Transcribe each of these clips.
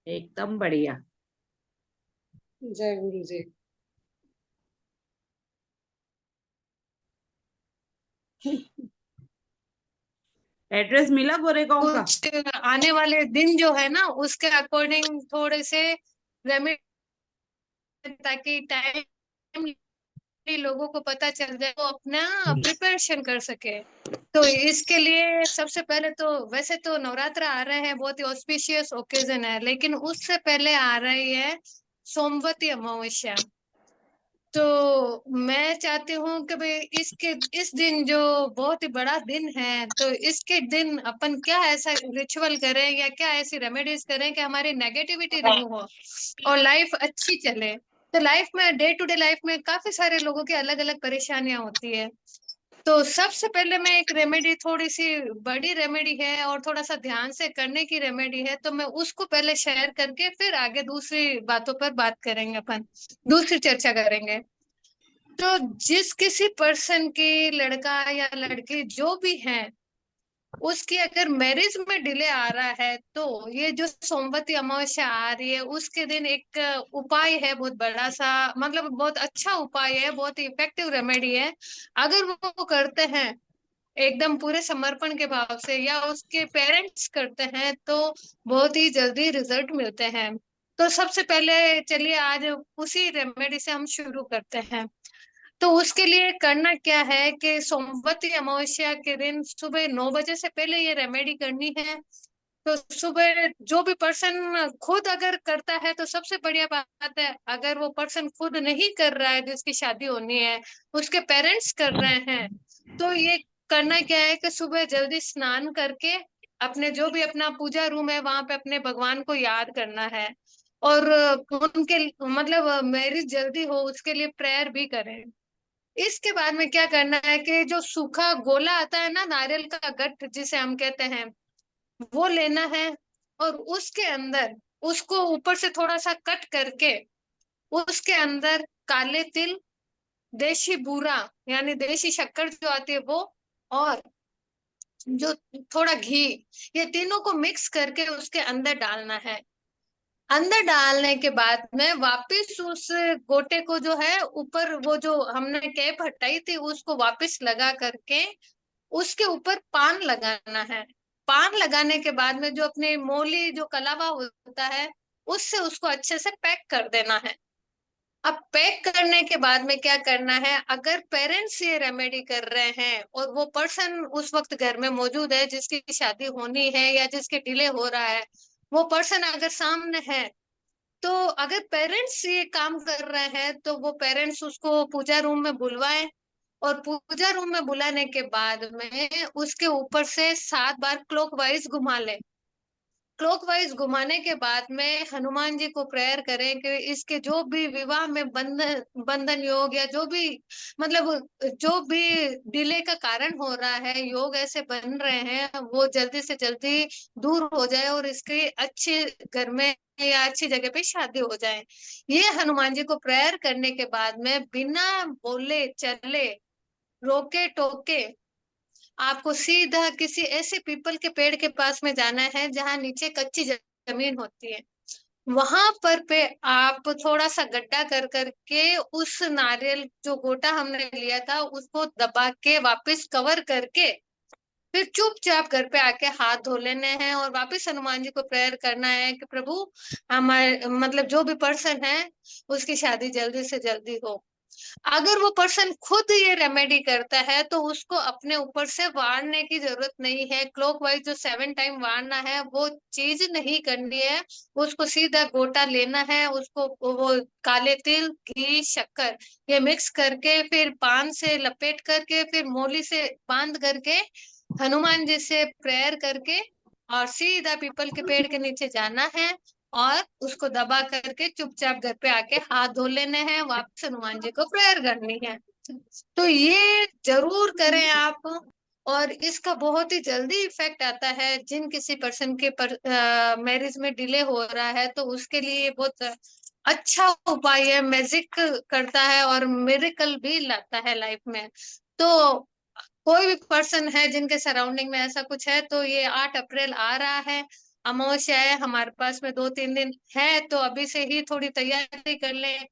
एकदम बढ़िया। जय गुरु जी। एड्रेस मिला गोरेगांव का? कुछ आने वाले दिन जो है ना उसके अकॉर्डिंग थोड़े से रेमेडी, ताकि टाइम लोगों को पता चल जाए तो अपना प्रिपरेशन कर सके। तो इसके लिए सबसे पहले तो वैसे तो नवरात्र आ रहे हैं, बहुत ही ऑस्पिशियस ओकेजन है, लेकिन उससे पहले आ रही है सोमवती अमावस्या। तो मैं चाहती हूँ कि भाई इसके इस दिन जो बहुत ही बड़ा दिन है, तो इसके दिन अपन क्या ऐसा रिचुअल करें या क्या ऐसी रेमेडीज करें कि हमारी नेगेटिविटी रिमूव हो और लाइफ अच्छी चले। तो लाइफ में, डे टू डे लाइफ में काफी सारे लोगों की अलग अलग परेशानियां होती है। तो सबसे पहले मैं एक रेमेडी, थोड़ी सी बड़ी रेमेडी है और थोड़ा सा ध्यान से करने की रेमेडी है, तो मैं उसको पहले शेयर करके फिर आगे दूसरी बातों पर बात करेंगे, अपन दूसरी चर्चा करेंगे। तो जिस किसी पर्सन की, लड़का या लड़की जो भी है, उसकी अगर मैरिज में डिले आ रहा है, तो ये जो सोमवती अमावस्या आ रही है उसके दिन एक उपाय है, बहुत बड़ा सा, मतलब बहुत अच्छा उपाय है, बहुत ही इफेक्टिव रेमेडी है। अगर वो करते हैं एकदम पूरे समर्पण के भाव से, या उसके पेरेंट्स करते हैं, तो बहुत ही जल्दी रिजल्ट मिलते हैं। तो सबसे पहले चलिए आज उसी रेमेडी से हम शुरू करते हैं। तो उसके लिए करना क्या है कि सोमवती अमावस्या के दिन सुबह 9 बजे से पहले ये रेमेडी करनी है। तो सुबह जो भी पर्सन खुद अगर करता है तो सबसे बढ़िया बात है। अगर वो पर्सन खुद नहीं कर रहा है, जिसकी शादी होनी है, उसके पेरेंट्स कर रहे हैं, तो ये करना क्या है कि सुबह जल्दी स्नान करके अपने जो भी अपना पूजा रूम है वहां पे अपने भगवान को याद करना है। और उनके मतलब मैरिज जल्दी हो उसके लिए प्रेयर भी करें। इसके बाद में क्या करना है कि जो सूखा गोला आता है ना, नारियल का गठ जिसे हम कहते हैं, वो लेना है। और उसके अंदर उसको ऊपर से थोड़ा सा कट करके उसके अंदर काले तिल, देशी बूरा यानी देशी शक्कर जो आती है वो, और जो थोड़ा घी, ये तीनों को मिक्स करके उसके अंदर डालना है। अंदर डालने के बाद में वापस उस गोटे को जो है ऊपर, वो जो हमने कैप हटाई थी उसको वापस लगा करके उसके ऊपर पान लगाना है। पान लगाने के बाद में जो अपने मोली जो कलावा होता है उससे उसको अच्छे से पैक कर देना है। अब पैक करने के बाद में क्या करना है, अगर पेरेंट्स ये रेमेडी कर रहे हैं और वो पर्सन उस वक्त घर में मौजूद है जिसकी शादी होनी है या जिसके डिले हो रहा है, वो पर्सन अगर सामने है, तो अगर पेरेंट्स ये काम कर रहे हैं तो वो पेरेंट्स उसको पूजा रूम में बुलवाएं। और पूजा रूम में बुलाने के बाद में उसके ऊपर से 7 बार क्लॉकवाइज घुमा ले। क्लॉकवाइज घुमाने के बाद में हनुमान जी को प्रेयर करें कि इसके जो भी विवाह में बंधन बंधन योग या जो भी, मतलब जो भी डिले का कारण हो रहा है, योग ऐसे बन रहे हैं, वो जल्दी से जल्दी दूर हो जाए और इसके अच्छे घर में या अच्छी जगह पे शादी हो जाए। ये हनुमान जी को प्रेयर करने के बाद में बिना बोले चले, रोके टोके, आपको सीधा किसी ऐसे पीपल के पेड़ के पास में जाना है जहां नीचे कच्ची जमीन होती है। वहां पर पे आप थोड़ा सा गड्ढा कर करके उस नारियल जो गोटा हमने लिया था उसको दबा के वापस कवर करके फिर चुपचाप घर पे आके हाथ धो लेने हैं और वापस हनुमान जी को प्रेयर करना है कि प्रभु, हमारे मतलब जो भी पर्सन है उसकी शादी जल्दी से जल्दी हो। अगर वो पर्सन खुद ये रेमेडी करता है तो उसको अपने ऊपर से वारने की जरूरत नहीं है। क्लॉकवाइज जो 7 टाइम वारना है वो चीज नहीं करनी है। उसको सीधा गोटा लेना है, उसको वो काले तिल, घी, शक्कर ये मिक्स करके फिर पान से लपेट करके फिर मोली से बांध करके हनुमान जी से प्रेयर करके और सीधा पीपल के पेड़ के नीचे जाना है और उसको दबा करके चुपचाप घर पे आके हाथ धो लेने हैं, वापस हनुमान जी को प्रेयर करनी है। तो ये जरूर करें आप। और इसका बहुत ही जल्दी इफेक्ट आता है। जिन किसी पर्सन के मैरिज में डिले हो रहा है तो उसके लिए ये बहुत अच्छा उपाय है, मैजिक करता है और मिरेकल भी लाता है लाइफ में। तो कोई भी पर्सन है जिनके सराउंडिंग में ऐसा कुछ है, तो ये 8 अप्रैल आ रहा है, अमावस्या है, हमारे पास में 2-3 दिन है, तो अभी से ही थोड़ी तैयारी कर लें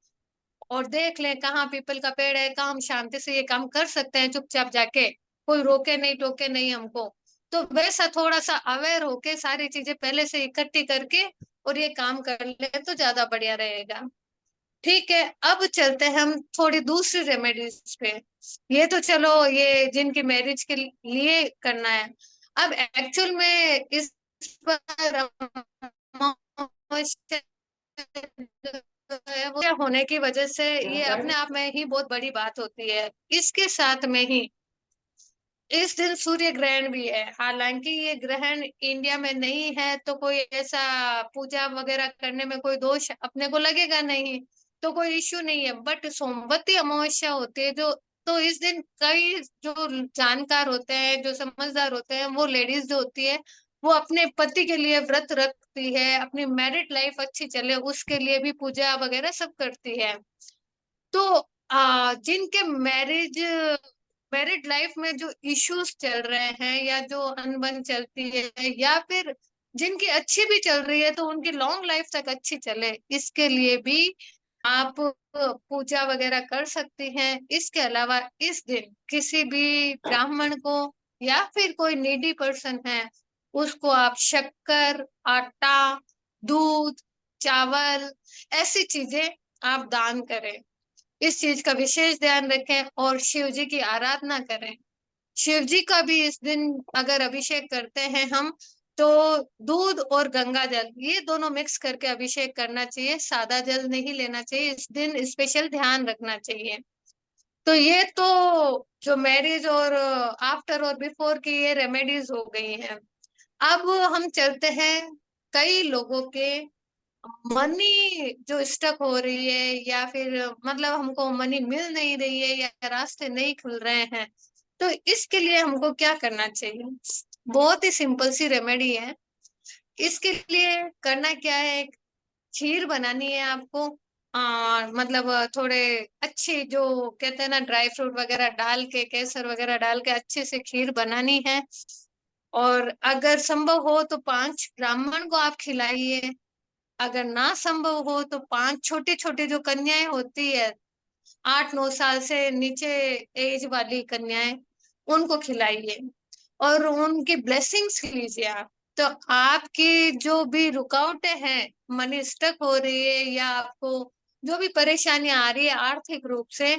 और देख लें कहाँ पीपल का पेड़ है, कहाँ हम शांति से ये काम कर सकते हैं चुपचाप जाके, कोई रोके नहीं टोके नहीं हमको। तो वैसा थोड़ा सा अवेयर होके सारी चीजें पहले से इकट्ठी करके और ये काम कर ले तो ज्यादा बढ़िया रहेगा। ठीक है, अब चलते हैं हम थोड़ी दूसरी रेमेडीज पे। ये तो चलो ये जिनकी मैरिज के लिए करना है। अब एक्चुअल में इस पर अमावस्या जो है वो होने की वजह से ये अपने आप में ही बहुत बड़ी बात होती है। इसके साथ में ही इस दिन सूर्य ग्रहण भी है। हालांकि ये ग्रहण इंडिया में नहीं है तो कोई ऐसा पूजा वगैरह करने में कोई दोष अपने को लगेगा नहीं, तो कोई इश्यू नहीं है। बट सोमवती अमावस्या होती है जो, तो इस दिन कई जो जानकार होते हैं, जो समझदार होते हैं, वो लेडीज जो होती है वो अपने पति के लिए व्रत रखती है, अपनी मैरिड लाइफ अच्छी चले उसके लिए भी पूजा वगैरह सब करती है। तो जिनके मैरिड लाइफ में जो इश्यूज चल रहे हैं या जो अनबन चलती है या फिर जिनकी अच्छी भी चल रही है तो उनकी लॉन्ग लाइफ तक अच्छी चले, इसके लिए भी आप पूजा वगैरह कर सकती हैं। इसके अलावा इस दिन किसी भी ब्राह्मण को या फिर कोई नीडी पर्सन है उसको आप शक्कर, आटा, दूध, चावल, ऐसी चीजें आप दान करें। इस चीज का विशेष ध्यान रखें और शिव जी की आराधना करें। शिव जी का भी इस दिन अगर अभिषेक करते हैं हम तो दूध और गंगा जल ये दोनों मिक्स करके अभिषेक करना चाहिए, सादा जल नहीं लेना चाहिए। इस दिन स्पेशल ध्यान रखना चाहिए। तो ये तो जो मैरिज और आफ्टर और बिफोर की ये रेमेडीज हो गई हैं। अब हम चलते हैं कई लोगों के मनी जो स्टक हो रही है या फिर मतलब हमको मनी मिल नहीं रही है या रास्ते नहीं खुल रहे हैं, तो इसके लिए हमको क्या करना चाहिए। बहुत ही सिंपल सी रेमेडी है। इसके लिए करना क्या है, एक खीर बनानी है आपको। मतलब थोड़े अच्छे जो कहते हैं ना ड्राई फ्रूट वगैरह डाल के, केसर वगैरह डाल के अच्छे से खीर बनानी है। और अगर संभव हो तो 5 ब्राह्मण को आप खिलाइए। अगर ना संभव हो तो 5 छोटे छोटे जो कन्याएं होती है, 8-9 साल से नीचे एज वाली कन्याएं, उनको खिलाइए और उनकी ब्लेसिंग्स लीजिए आप। तो आपकी जो भी रुकावटें हैं, मनी स्टक हो रही है या आपको जो भी परेशानियां आ रही है आर्थिक रूप से,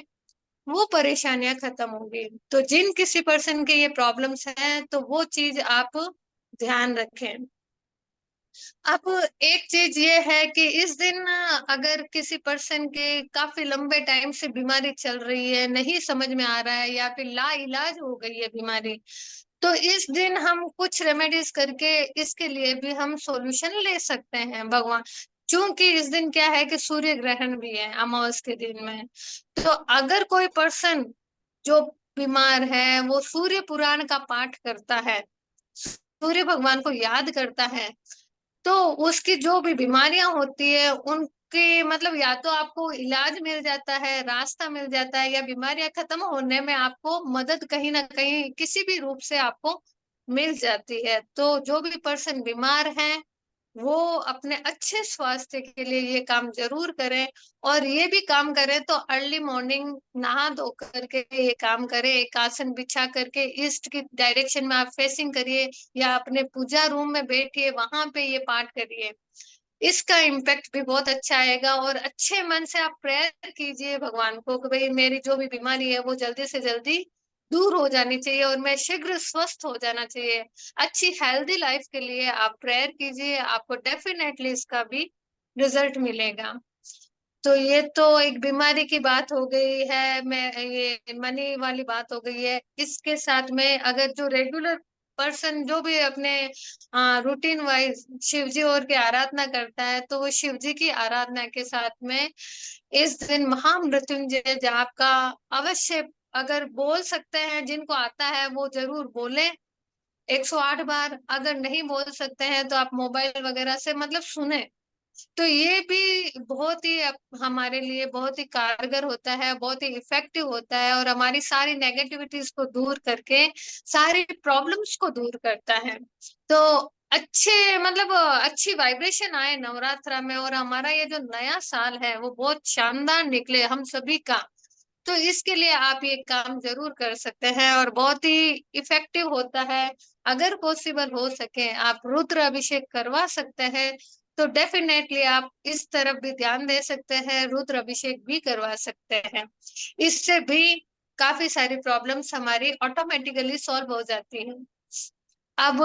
वो परेशानियां खत्म होंगी। तो जिन किसी पर्सन के ये प्रॉब्लम्स हैं तो वो चीज आप ध्यान रखें। अब एक चीज ये है कि इस दिन अगर किसी पर्सन के काफी लंबे टाइम से बीमारी चल रही है, नहीं समझ में आ रहा है या फिर ला इलाज हो गई है बीमारी, तो इस दिन हम कुछ रेमेडीज करके इसके लिए भी हम सॉल्यूशन ले सकते हैं भगवान। क्योंकि इस दिन क्या है कि सूर्य ग्रहण भी है अमावस के दिन में। तो अगर कोई पर्सन जो बीमार है वो सूर्य पुराण का पाठ करता है, सूर्य भगवान को याद करता है, तो उसकी जो भी बीमारियां होती है उनके मतलब या तो आपको इलाज मिल जाता है, रास्ता मिल जाता है, या बीमारियां खत्म होने में आपको मदद कहीं ना कहीं किसी भी रूप से आपको मिल जाती है। तो जो भी पर्सन बीमार हैं वो अपने अच्छे स्वास्थ्य के लिए ये काम जरूर करें। और ये भी काम करें तो अर्ली मॉर्निंग नहा धो करके ये काम करें, एक आसन बिछा करके ईस्ट की डायरेक्शन में आप फेसिंग करिए या अपने पूजा रूम में बैठिए, वहां पे ये पाठ करिए। इसका इम्पैक्ट भी बहुत अच्छा आएगा और अच्छे मन से आप प्रेयर कीजिए भगवान को कि भाई मेरी जो भी बीमारी है वो जल्दी से जल्दी दूर हो जानी चाहिए और मैं शीघ्र स्वस्थ हो जाना चाहिए। अच्छी हेल्दी लाइफ के लिए आप प्रेयर कीजिए, आपको डेफिनेटली इसका भी रिजल्ट मिलेगा। तो ये तो एक बीमारी की बात हो गई है, मैं ये मनी वाली बात हो गई है। इसके साथ में अगर जो रेगुलर पर्सन जो भी अपने रूटीन वाइज शिव जी और की आराधना करता है तो वो शिव जी की आराधना के साथ में इस दिन महामृत्युंजय जाप का अवश्य अगर बोल सकते हैं, जिनको आता है वो जरूर बोले 108 बार। अगर नहीं बोल सकते हैं तो आप मोबाइल वगैरह से मतलब सुने। तो ये भी बहुत ही हमारे लिए बहुत ही कारगर होता है, बहुत ही इफेक्टिव होता है और हमारी सारी नेगेटिविटीज को दूर करके सारी प्रॉब्लम्स को दूर करता है। तो अच्छे मतलब अच्छी वाइब्रेशन आए नवरात्रा में, और हमारा ये जो नया साल है वो बहुत शानदार निकले हम सभी का। तो इसके लिए आप ये काम जरूर कर सकते हैं और बहुत ही इफेक्टिव होता है। अगर पॉसिबल हो सके आप रुद्र अभिषेक करवा सकते हैं, तो डेफिनेटली आप इस तरफ भी ध्यान दे सकते हैं, रुद्र अभिषेक भी करवा सकते हैं। इससे भी काफी सारी प्रॉब्लम्स हमारी ऑटोमेटिकली सॉल्व हो जाती हैं। अब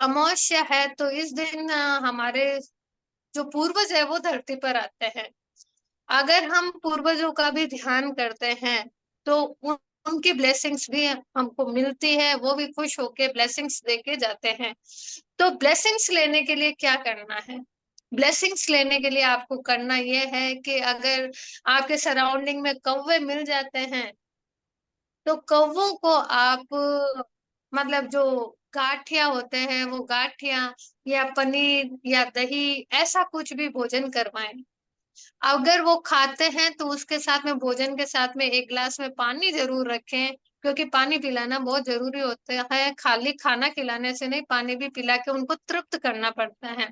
अमावस्या है तो इस दिन हमारे जो पूर्वज है वो धरती पर आते हैं। अगर हम पूर्वजों का भी ध्यान करते हैं तो उनकी ब्लेसिंग्स भी हमको मिलती है, वो भी खुश होके ब्लेसिंग्स देके जाते हैं। तो ब्लेसिंग्स लेने के लिए क्या करना है? ब्लेसिंग्स लेने के लिए आपको करना यह है कि अगर आपके सराउंडिंग में कौवे मिल जाते हैं, तो कौवों को आप मतलब जो गाठिया होते हैं वो गाठिया या पनीर या दही ऐसा कुछ भी भोजन करवाएं। अगर वो खाते हैं तो उसके साथ में भोजन के साथ में एक गिलास में पानी जरूर रखें, क्योंकि पानी पिलाना बहुत जरूरी होता है। खाली खाना खिलाने से नहीं, पानी भी पिला के उनको तृप्त करना पड़ता है।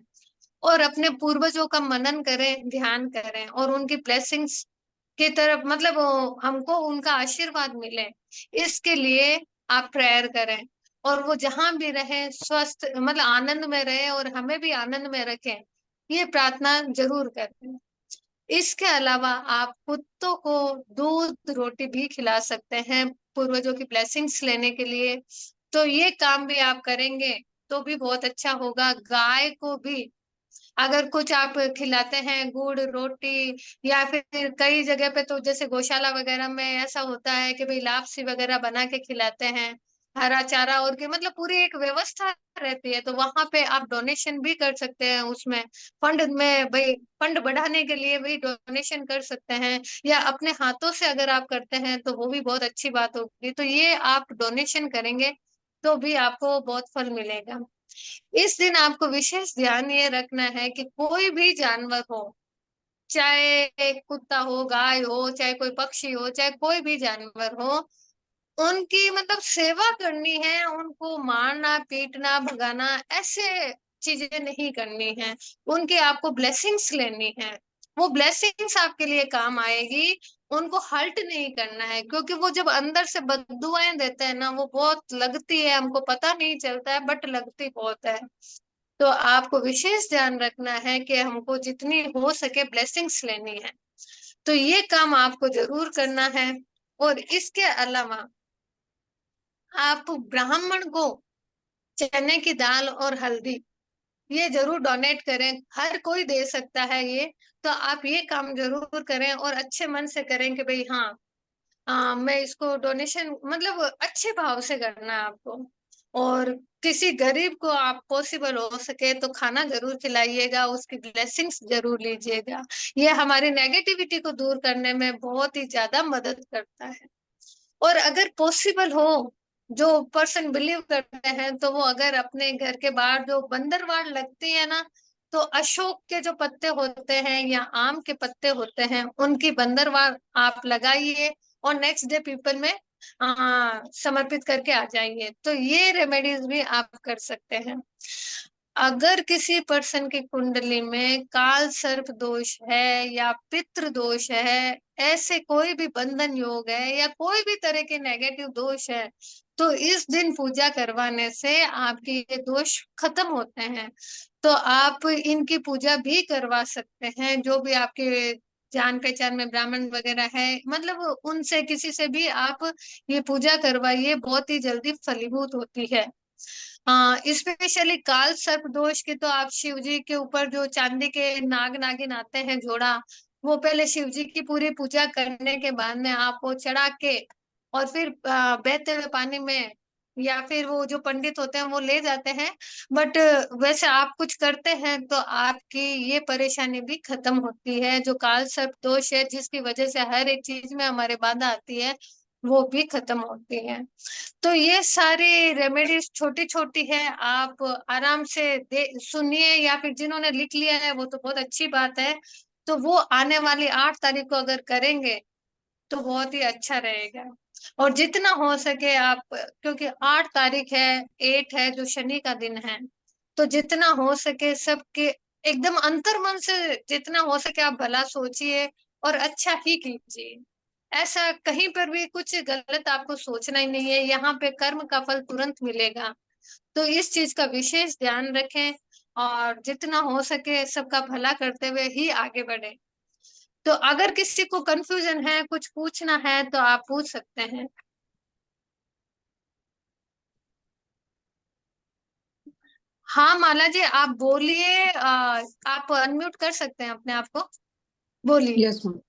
और अपने पूर्वजों का मनन करें, ध्यान करें और उनकी ब्लेसिंग्स की तरफ मतलब हमको उनका आशीर्वाद मिले, इसके लिए आप प्रेयर करें। और वो जहां भी रहे स्वस्थ मतलब आनंद में रहे और हमें भी आनंद में रखें, ये प्रार्थना जरूर करें। इसके अलावा आप कुत्तों को दूध रोटी भी खिला सकते हैं पूर्वजों की ब्लेसिंग्स लेने के लिए। तो ये काम भी आप करेंगे तो भी बहुत अच्छा होगा। गाय को भी अगर कुछ आप खिलाते हैं गुड़ रोटी, या फिर कई जगह पे तो जैसे गौशाला वगैरह में ऐसा होता है कि भाई लापसी वगैरह बना के खिलाते हैं, हरा चारा और के मतलब पूरी एक व्यवस्था रहती है। तो वहां पे आप डोनेशन भी कर सकते हैं उसमें, फंड में भाई फंड बढ़ाने के लिए भी डोनेशन कर सकते हैं, या अपने हाथों से अगर आप करते हैं तो वो भी बहुत अच्छी बात होगी। तो ये आप डोनेशन करेंगे तो भी आपको बहुत फल मिलेगा। इस दिन आपको विशेष ध्यान ये रखना है कि कोई भी जानवर हो, चाहे कुत्ता हो गाय हो चाहे कोई पक्षी हो चाहे कोई भी जानवर हो, उनकी मतलब सेवा करनी है। उनको मारना पीटना भगाना ऐसे चीजें नहीं करनी है। उनके आपको ब्लेसिंग्स लेनी है, वो ब्लेसिंग्स आपके लिए काम आएगी। उनको हर्ट नहीं करना है, क्योंकि वो जब अंदर से बददुआएं देते हैं ना वो बहुत लगती है, हमको पता नहीं चलता है बट लगती बहुत है। तो आपको विशेष ध्यान रखना है कि हमको जितनी हो सके ब्लेसिंग्स लेनी है। तो ये काम आपको जरूर करना है। और इसके अलावा आप ब्राह्मण को चने की दाल और हल्दी ये जरूर डोनेट करें। हर कोई दे सकता है ये, तो आप ये काम जरूर करें और अच्छे मन से करें कि भाई हाँ मैं इसको डोनेशन मतलब अच्छे भाव से करना है आपको। और किसी गरीब को आप पॉसिबल हो सके तो खाना जरूर खिलाइएगा, उसकी ब्लेसिंग्स जरूर लीजिएगा। ये हमारी नेगेटिविटी को दूर करने में बहुत ही ज्यादा मदद करता है। और अगर पॉसिबल हो, जो पर्सन बिलीव करते हैं तो वो अगर अपने घर के बाहर जो बंदरवाड़ लगती है ना, तो अशोक के जो पत्ते होते हैं या आम के पत्ते होते हैं उनकी बंदरवाड़ आप लगाइए और नेक्स्ट डे पीपल में समर्पित करके आ जाइए। तो ये रेमेडीज भी आप कर सकते हैं। अगर किसी पर्सन की कुंडली में काल सर्प दोष है या पितृ दोष है, ऐसे कोई भी बंधन योग है या कोई भी तरह के नेगेटिव दोष है, तो इस दिन पूजा करवाने से आपके ये दोष खत्म होते हैं। तो आप इनकी पूजा भी करवा सकते हैं। जो भी आपके जान पहचान में ब्राह्मण वगैरह है मतलब उनसे किसी से भी आप ये पूजा करवाइए, बहुत ही जल्दी फलीभूत होती है। हाँ, स्पेशली काल सर्प दोष की तो आप शिव जी के ऊपर जो चांदी के नाग नागिन आते हैं जोड़ा, वो पहले शिव जी की पूरी पूजा करने के बाद में आप वो चढ़ा के और फिर बहते हुए पानी में, या फिर वो जो पंडित होते हैं वो ले जाते हैं। बट वैसे आप कुछ करते हैं तो आपकी ये परेशानी भी खत्म होती है। जो काल सर्प दोष है जिसकी वजह से हर एक चीज में हमारे बाधा आती है, वो भी खत्म होती है। तो ये सारी रेमेडीज छोटी छोटी है, आप आराम से दे सुनिए, या फिर जिन्होंने लिख लिया है वो तो बहुत अच्छी बात है। तो वो आने वाली 8 तारीख को अगर करेंगे तो बहुत ही अच्छा रहेगा। और जितना हो सके आप, क्योंकि 8 तारीख है 8 है जो शनि का दिन है, तो जितना हो सके सबके एकदम अंतर्मन से जितना हो सके आप भला सोचिए और अच्छा ही कीजिए। ऐसा कहीं पर भी कुछ गलत आपको सोचना ही नहीं है। यहाँ पे कर्म का फल तुरंत मिलेगा। तो इस चीज का विशेष ध्यान रखें और जितना हो सके सबका भला करते हुए ही आगे बढ़े। तो अगर किसी को कंफ्यूजन है, कुछ पूछना है तो आप पूछ सकते हैं। हाँ माला जी, आप बोलिए। आप अनम्यूट कर सकते हैं अपने आप को, बोलिए। Yes ma'am.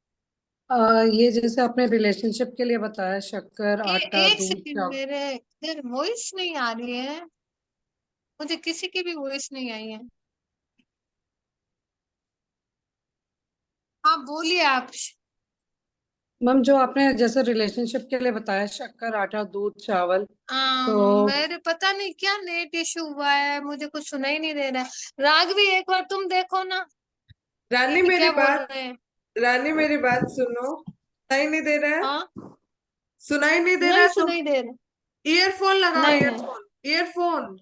ये जैसे आपने रिलेशनशिप के लिए बताया, शक्कर, आटा, एक दूध, सेकंड, चावल। मेरे इधर वॉइस नहीं आ रही है। मुझे किसी की भी वॉइस नहीं आई है। हाँ बोलिए आप। मैम जो आपने जैसे रिलेशनशिप के लिए बताया, शक्कर, आटा, दूध, चावल, तो मेरे पता नहीं क्या नेट इशू हुआ है, मुझे कुछ सुनाई नहीं दे रहा है। राघवी एक बार तुम देखो ना रानी कि मेरी क्या बोल बात रहे हैं। रानी मेरी बात सुनो। सुनाई नहीं दे रहा है? हाँ, सुनाई नहीं दे रहा नहीं है तो सुनाई दे रहा। ईयरफोन लगाओ, नहीं नहीं। Earphone, earphone.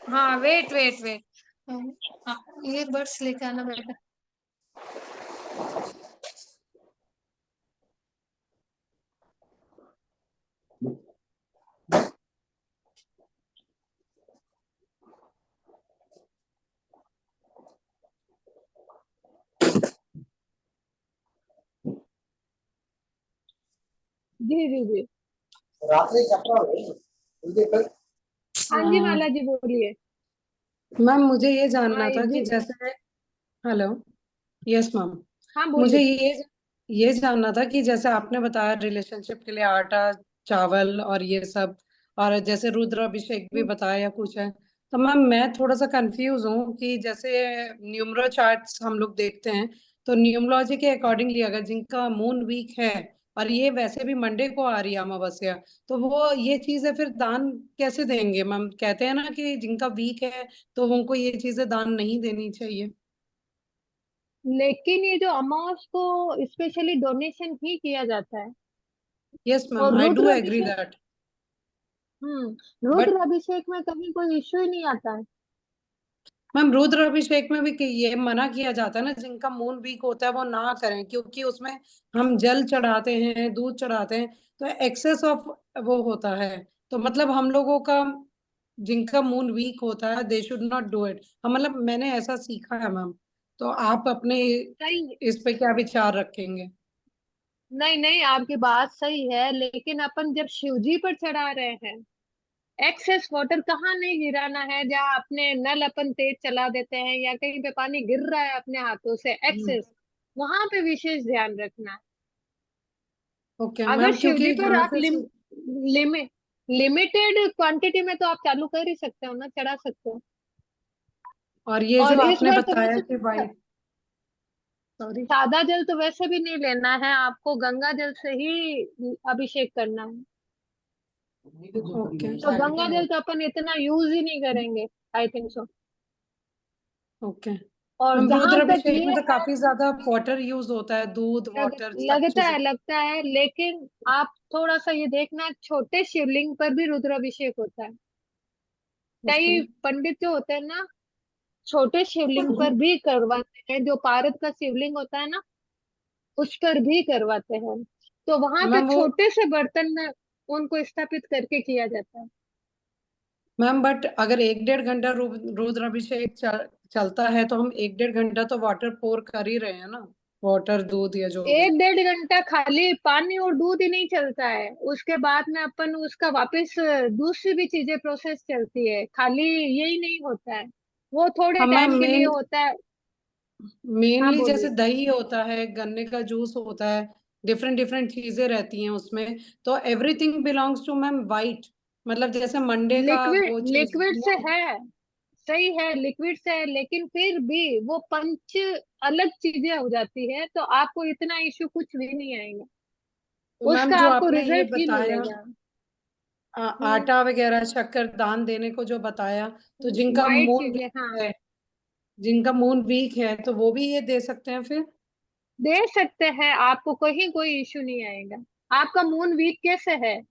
हाँ वेट वेट वेट। हाँ, ईयरबड्स लेके आना बेटा। जी जी जी। हाँ जी माला जी बोलिए। मैम मुझे ये हाँ जानना था कि जी। जैसे, हेलो, यस मैम, हाँ मुझे बोलिए। ये जानना था कि जैसे आपने बताया रिलेशनशिप के लिए आटा, चावल और ये सब, और जैसे रुद्राभिषेक भी बताया कुछ है, तो मैम मैं थोड़ा सा कंफ्यूज हूँ कि जैसे न्यूमरो चार्ट्स हम लोग देखते हैं, तो न्यूमरोलॉजी के अकॉर्डिंगली अगर जिनका मून वीक है और ये वैसे भी मंडे को आ रही है अमावस्या, तो वो ये चीजें फिर दान कैसे देंगे? मैम कहते हैं ना कि जिनका वीक है तो उनको ये चीजें दान नहीं देनी चाहिए। लेकिन ये जो अमाउंट को स्पेशली डोनेशन ही किया जाता है। यस मैम, और I do Rudra agree Abhishek. That. Rudra but Abhishek में कभी कोई इश्यू ही नहीं आता है। मैम रुद्र अभिषेक में भी ये मना किया जाता है ना, जिनका मून वीक होता है वो ना करें, क्योंकि उसमें हम जल चढ़ाते हैं, दूध चढ़ाते हैं, तो एक्सेस ऑफ वो होता है। तो मतलब हम लोगों का, जिनका मून वीक होता है, they should not do it. हम मतलब मैंने ऐसा सीखा है मैम। तो आप अपने सही। इस पे क्या विचार रखेंगे? नहीं नहीं, आपकी बात सही है, लेकिन अपन जब शिवजी पर चढ़ा रहे हैं, एक्सेस वाटर कहाँ नहीं गिराना है। जहाँ अपने नल अपन तेज चला देते हैं या कहीं पे पानी गिर रहा है अपने हाथों से एक्सेस, वहां पे विशेष ध्यान रखना है। ओके अगर मैम, शिवजी क्योंकि पर जहाँ आप से लिमिट लिमिटेड क्वांटिटी में तो आप चालू कर ही सकते हो ना, चढ़ा सकते हो। और ये और जो इस आपने बार तो बताया वैसे कि वाइट, सॉरी। सादा जल तो वैसे भी नहीं लेना है आपको, गंगा जल से ही अभिषेक करना है। ओके तो गंगा जल तो अपन इतना यूज ही नहीं करेंगे, आई थिंक सो। ओके और मैम, जहां तक रुद्राभिषेक में ये तो है, काफी ज्यादा वाटर यूज होता है, दूध, वाटर, सब लगता चीजें। है लगता है, लेकिन आप थोड़ा सा ये देखना, छोटे शिवलिंग पर भी रुद्राभिषेक होता है। ओके कई पंडित जो होते हैं ना, छोटे शिवलिंग पर भी करवाते हैं। जो पारद का शिवलिंग होता है ना, उस पर भी करवाते हैं। तो वहां पे मैम वो, छोटे से बर्तन में उनको स्थापित करके किया जाता है। मैम बट अगर 1-1.5 घंटा रुद्राभिषेक चलता है, तो हम 1-1.5 घंटा तो वाटर पोर कर ही रहे हैं ना, वाटर, दूध या जो भी। 1-1.5 घंटा खाली पानी और दूध ही नहीं चलता है, उसके बाद में अपन उसका वापस दूसरी भी चीजें प्रोसेस चलती है, खाली यही नहीं होता है। वो थोड़े हाँ मैम, टाइम के लिए होता है। हाँ मेनली जैसे बोलिए। दही होता है, गन्ने का जूस होता है, डिफरेंट डिफरेंट चीजें रहती हैं उसमें, तो everything belongs to ma'am white, मतलब जैसे मंडे का लिक्विड वो चीज लिक्विड से वो। है, सही है, लिक्विड से है, लेकिन फिर भी वो पंच अलग चीजें हो जाती है, तो आपको इतना इश्यू कुछ भी नहीं आएगा। तो मैम उसका जो आपको आपने ये रिजल्ट ही बताया, मिलेगा। हम्म। आटा वगैरह, शक्कर दान देने को जो बताया, तो जिनका वाइट मून चीजें, हाँ। वीक है, जिनका मून वीक है तो वो भी ये दे सकते हैं फिर? दे सकते हैं, आपको कहीं कोई इश्यू नहीं आएगा। आपका मून वीक कैसे है?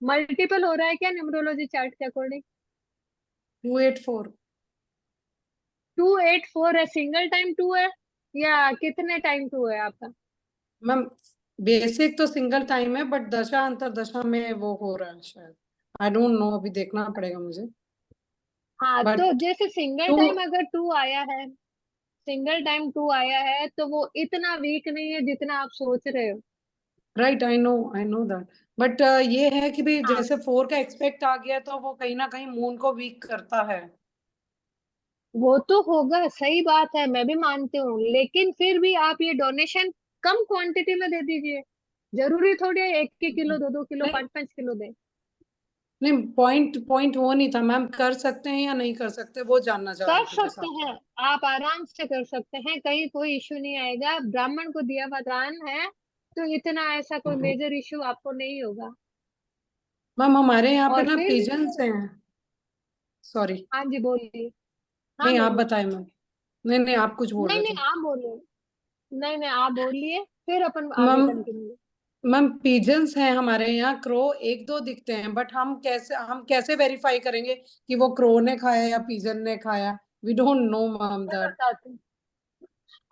मल्टीपल हो रहा है क्या न्यूमरोलॉजी चार्ट के अकॉर्डिंग? 284। 284 है, सिंगल टाइम 2 है या कितने टाइम 2 है आपका? मैम बेसिक तो सिंगल टाइम है, बट दशा अंतरदशा में वो हो रहा है शायद। आई डोंट नो, अभी देखना पड़ेगा मुझे। हाँ, तो बट जैसे सिंगल टू, टाइम अगर 2 आया है, सिंगल टाइम 2 आया है तो वो इतना वीक नहीं है जितना आप सोच रहे हो। Right, I know that. But ये है कि भी हाँ, जैसे 4 का एक्सपेक्ट आ गया तो वो कहीं ना कहीं मून को वीक करता है। वो तो होगा, सही बात है, मैं भी मानती हूँ, लेकिन फिर भी आप ये डोनेशन कम क्वांटिटी में दे दीजिए। जरूरी थोड़ी है 1 किलो 2 2 किलो नहीं 5 5 किलो दे। नहीं, पॉइंट पॉइंट वो नहीं था मैम, कर सकते हैं या नहीं कर सकते वो जानना चाह रही कर थी बस सकते आपसे। हैं, आप आराम से कर सकते हैं, कहीं कोई इश्यू नहीं आएगा, ब्राह्मण को दिया हुआ दान है, तो इतना ऐसा कोई मेजर इश्यू आपको नहीं होगा। मैम हमारे यहाँ पे और ना फिर, पिजन्स हैं। सॉरी। हाँ जी बोलिए। हाँ नहीं आप बोलिए। बताएं मैम। नहीं नहीं, आप कुछ बोल नहीं रहे नहीं, थे। आप बोलिए। नहीं नहीं, आप बोलिए, फिर अपन आगे मैम कंटिन्यू। मैम पिजन्स हैं हमारे यहाँ, क्रो एक दो दिखते हैं, बट हम कैसे वेरीफाई करेंगे कि वो क्रो ने खाया या पिजन ने खाया? वी डोंट नो मैम मैं दैट। बताती हूँ,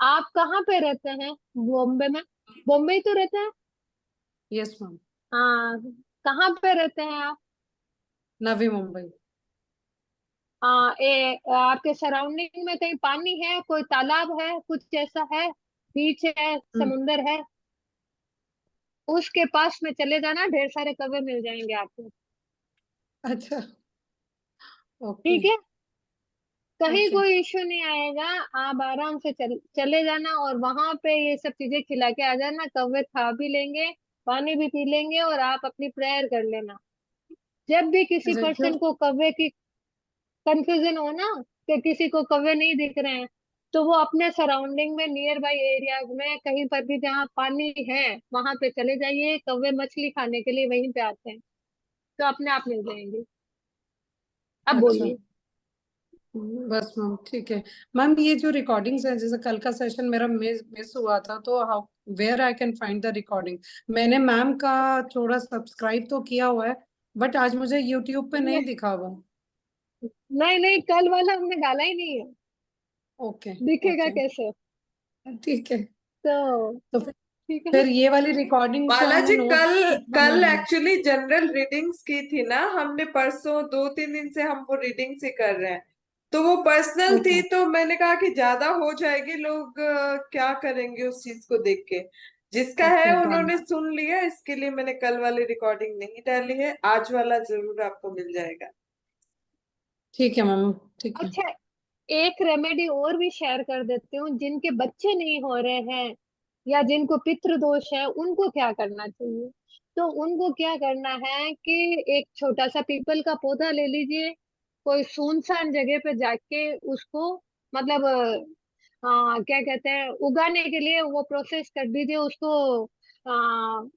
आप कहाँ पे रहते हैं? बॉम्बे में? बॉम्बे ही तो रहते हैं। Yes ma'am. हाँ, कहाँ पे रहते हैं आप? नवी मुंबई। आपके सराउंडिंग में कहीं पानी है, कोई तालाब है, कुछ ऐसा है, बीच है, हम्म, समुंदर है? उसके पास में चले जाना, ढेर सारे कौवे मिल जाएंगे आपको। अच्छा। ओके। ठीक है, कहीं ओके। कोई इश्यू नहीं आएगा। आप आराम से चले जाना और वहां पे ये सब चीजें खिला के आ जाना, कौवे खा भी लेंगे, पानी भी पी लेंगे, और आप अपनी प्रेयर कर लेना। जब भी किसी अच्छा क्यों? पर्सन को कौवे की कंफ्यूजन हो ना, कि किसी को कौवे नहीं दिख रहे हैं, तो वो अपने सराउंडिंग में नियर बाई एरियाज में कहीं पर भी जहाँ पानी है वहां पे चले जाइए, कौवे मछली खाने के लिए वहीं पे आते हैं, तो अपने आप मिल जाएंगे। अब अच्छा। बोलिए। बस मैम ठीक है। मैम ये जो रिकॉर्डिंग्स हैं, जैसे कल का सेशन मेरा मिस मिस हुआ था, तो how where I can find the recording? मैंने मैम का थोड़ा सब्सक्राइब तो किया हुआ है, बट आज मुझे यूट्यूब पे नहीं नहीं दिखा हुआ। नहीं नहीं, कल वाला हमने डाला ही नहीं है, ओके। दिखेगा ओके कैसे? ठीक है। तो तो ठीक है। फिर ये वाली रिकॉर्डिंग्स जो हमने बालाजी, नोट कल की कल हमें। एक्चुअली जनरल रीडिंग्स की थी ना हमने, परसों 2 3 दिन से हम वो रीडिंग्स ही कर रहे हैं, तो वो पर्सनल ओके। थी, तो मैंने कहा कि ज्यादा हो जाएगी, लोग क्या करेंगे उस चीज को देख के। जिसका है ओके डन। उन्होंने सुन लिया, इसके लिए मैंने कल वाली रिकॉर्डिंग नहीं डाली है, आज वाला जरूर आपको मिल जाएगा। ठीक है मैम। ठीक है। अच्छा, एक रेमेडी और भी शेयर कर देती हूँ, जिनके बच्चे नहीं हो रहे हैं या जिनको पितृ दोष है, उनको क्या करना चाहिए। तो उनको क्या करना है कि एक छोटा सा पीपल का पौधा ले लीजिए, कोई सुनसान जगह पे जाके उसको, मतलब क्या कहते हैं, उगाने के लिए वो प्रोसेस कर दीजिए उसको।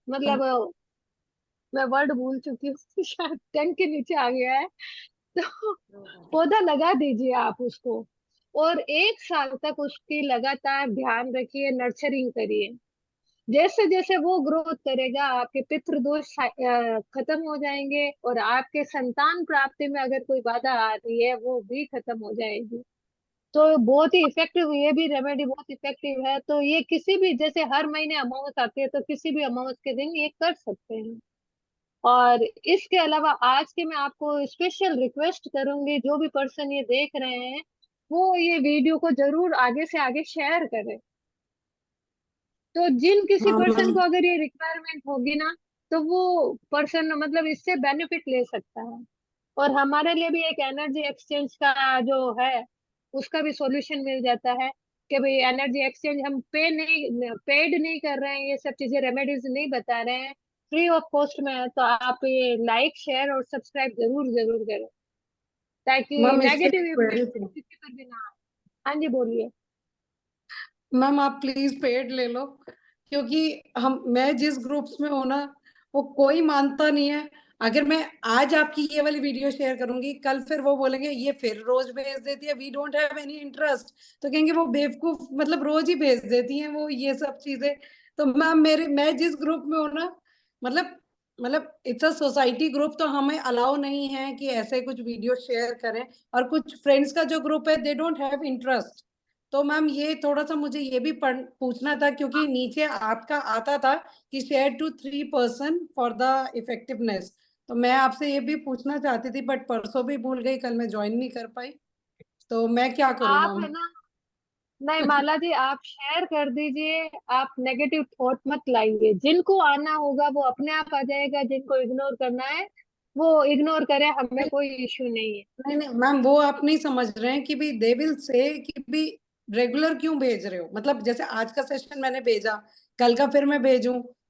मतलब मैं वर्ड भूल चुकी हूँ शायद टंग के नीचे आ गया है। तो पौधा लगा दीजिए आप उसको, और 1 साल तक उसकी लगातार ध्यान रखिए, नर्चरिंग करिए। जैसे जैसे वो ग्रोथ करेगा, आपके पितृ दोष खत्म हो जाएंगे, और आपके संतान प्राप्ति में अगर कोई बाधा आ रही है वो भी खत्म हो जाएगी। तो बहुत ही इफेक्टिव, ये भी रेमेडी बहुत इफेक्टिव है। तो ये किसी भी, जैसे हर महीने अमावस आती है, तो किसी भी अमावस के दिन ये कर सकते हैं। और इसके अलावा आज के मैं आपको स्पेशल रिक्वेस्ट करूंगी, जो भी पर्सन ये देख रहे हैं वो ये वीडियो को जरूर आगे से आगे शेयर करें। तो जिन किसी हाँ पर्सन मैम। को अगर ये रिक्वायरमेंट होगी ना, तो वो पर्सन मतलब इससे बेनिफिट ले सकता है। और हमारे लिए भी एक एनर्जी एक्सचेंज का जो है उसका भी सॉल्यूशन मिल जाता है, कि भाई एनर्जी एक्सचेंज हम पेड नहीं कर रहे हैं, ये सब चीजें रेमेडीज नहीं बता रहे हैं, फ्री ऑफ कॉस्ट में है। तो आप ये लाइक शेयर और सब्सक्राइब जरूर जरूर करें, ताकि मैम इससे नेगेटिव क्वेरी इम्पैक्ट थी। किसी पर भी ना आए। हाँ जी बोलिए। मैम आप प्लीज पेड ले लो, क्योंकि मैं जिस ग्रुप्स में हूं ना, वो कोई मानता नहीं है। अगर मैं आज आपकी ये वाली वीडियो शेयर करूंगी, कल फिर वो बोलेंगे ये फिर रोज भेज देती है, we don't have any interest. तो कहेंगे वो बेवकूफ, मतलब रोज ही भेज देती हैं वो ये सब चीजें। तो मैम मैं जिस ग्रुप में हूं ना, मतलब मतलब इट्स अ सोसाइटी ग्रुप, तो हमें अलाउ नहीं है कि ऐसे कुछ वीडियो शेयर करें। और कुछ फ्रेंड्स का जो ग्रुप है दे डोंट हैव इंटरेस्ट। तो मैम ये थोड़ा सा मुझे ये भी पूछना था, क्योंकि नीचे आपका आता था कि share to 3 person for the effectiveness. तो मैं आपसे ये भी पूछना चाहती थी, बट परसों भी भूल गई, कल मैं ज्वाइन नहीं कर पाई। तो मैं क्या करूं आप मैम? है ना, नहीं माला जी, आप शेयर कर दीजिए। आप नेगेटिव थॉट मत लाइए, जिनको आना होगा वो अपने आप आ जाएगा, जिनको इग्नोर करना है वो इग्नोर करे, हमें कोई इश्यू नहीं है। नहीं नहीं मैम, वो आप नहीं समझ रहे हैं कि भी दे विल से कि भी रेगुलर क्यों भेज रहे हो। मतलब जैसे आज का सेशन मैंने भेजा, कल का फिर मैं भेजूं,